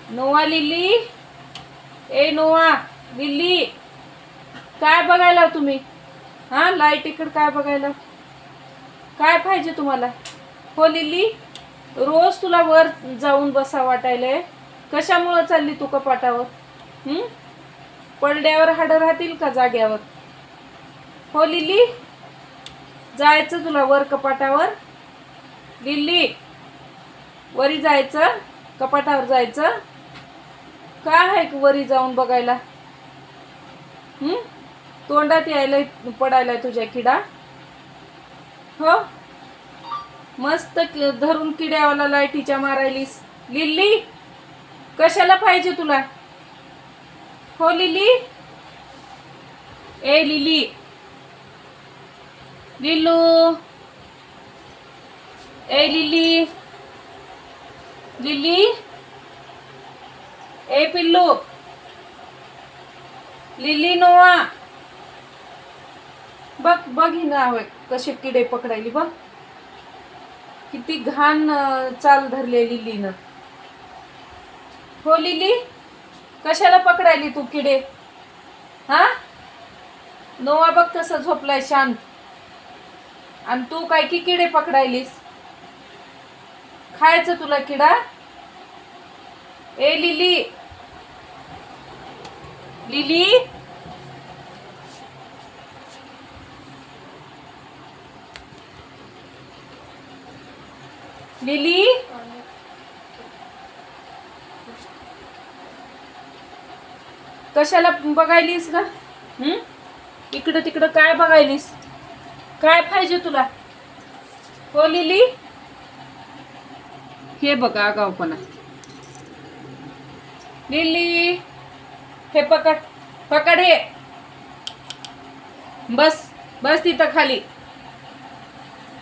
नोआ लिली, ए नोआ लिली, काय बघायला तुम्ही? हा, लाईट इकडे काय बघायला? काय पाहिजे तुम्हाला? हो लिली, रोज तुला वर जाऊन बसा वाटायलंय. कशामुळे चालली तू कपाटावर? पडद्यावर हाड राहतील का जाग्यावर? हो लिली, जायचं तुला वर कपाटावर? लिली, वरी जायचं, कपाटावर जायचं. काय आहे वरी जाऊन बघायला? तोंडात यायला पडायला तुझ्या किडा. हो, मस्त धरून किड्यावाला लाईटीच्या मारायलीस. लिली, कशाला पाहिजे तुला? हो लिली, ए लिली, लिलू, ए लिली, लिली, ए पिल्लू, लिली नोआ, बघ बघ ही ना कसे किडे पकडायली बघ. किती घाण चाल धरले लिलीनं. हो लिली, कशाला पकडायली तू किडे? हा, नोआ बघ कसं झोपलाय शांत. आणि तू काय की किडे पकडायलीस? खायचं तुला किडा? ए लिली, लिली, लिली, कशाला बघायलीस ग? इकडं तिकडं काय बघायलीस? काय पाहिजे तुला? हो लिली, हे बघा आगाऊपणा. लिली, हे पकड, पकड हे. बस बस तिथं खाली.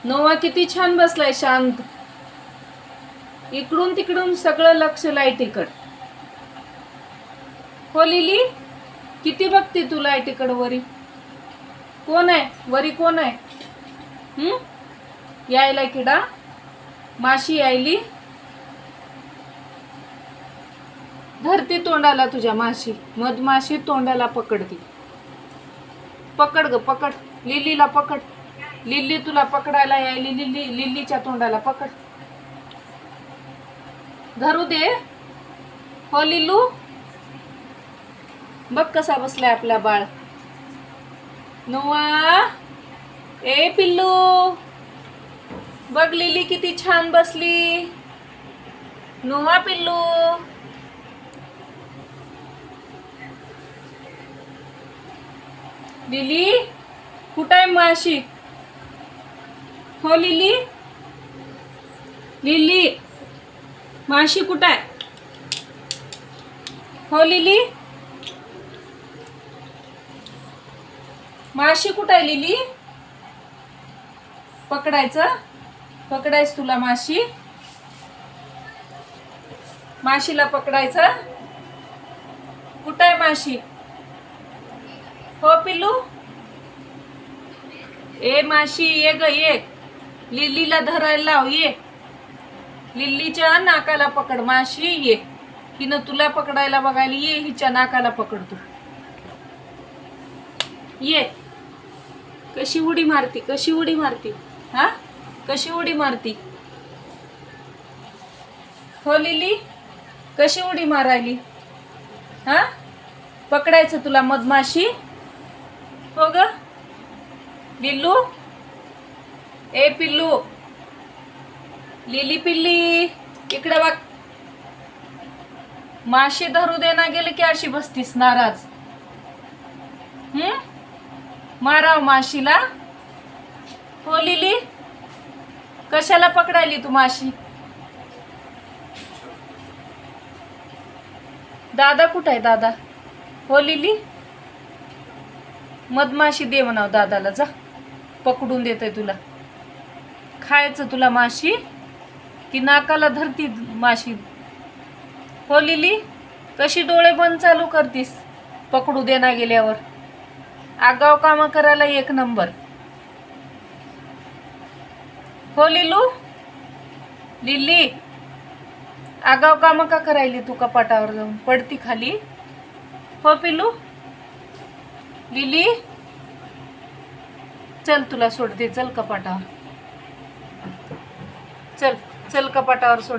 नोआ किती छान बसलाय शांत. इकडून तिकडून सगळं लक्ष लाईटीकड. हो लिली, किती बघते तू लाईटीकड वरी? कोण आहे वरी? कोण आहे? यायला किडा, माशी यायली. धरती तोंडाला तुझ्या माशी, मधमाशी तोंडाला पकडती. पकड ग पकड, लिलीला पकड. लिली तुला पकडायला यायली. लिली, लिलीच्या तोंडाला पकड. धरू दे. हो लिलू, बघ कसा बसलाय आपला बाळ. नोआ, ए पिल्लू, बघ लिली किती छान बसली. नोआ पिल्लू, लिली, कुठं आहे माशी? हो लिली, लिली, माशी कुठं आहे? हो लिली, माशी कुठं आहे लिली? पकडायचं, पकडायचं तुला माशी. माशीला पकडायचं. कुठं आहे माशी? हो पिल्लू, ए माशी ये ग ये. लिलीला धरायला लाव ये. लिलीच्या नाकाला पकड. माशी ये. हिनं तुला पकडायला बघायला ये. हिच्या नाकाला पकडतो. ये. कशी उडी मारती, कशी उडी मारती? हा, कशी उडी मारती? हो लिली, कशी उडी मारायली? हा, पकडायचं तुला मधमाशी. हो ग लिल्लू, ए पिल्लू, लिली पिल्ली, इकडे बघ. माशी धरू दे ना गेले की अशी बसतीस नाराज. माराव माशीला. हो लिली, कशाला पकडायली तू माशी? दादा कुठं आहे दादा? हो लिली, मधमाशी दे म्हणाव दादाला. जा, पकडून देते तुला. खायचं तुला माशी की नाकाला धरती माशी? हो लिली, कशी डोळे बंद चालू करतीस पकडू देना गेल्यावर? आगाव काम करायला एक नंबर. हो लिलू, लिली, आगाव काम का करायली तू कपाटावर जाऊन पडती खाली. हो पिलू. लिली चल तुला सोडते, चल कपाटावर. चल चल कपाटावर सोड.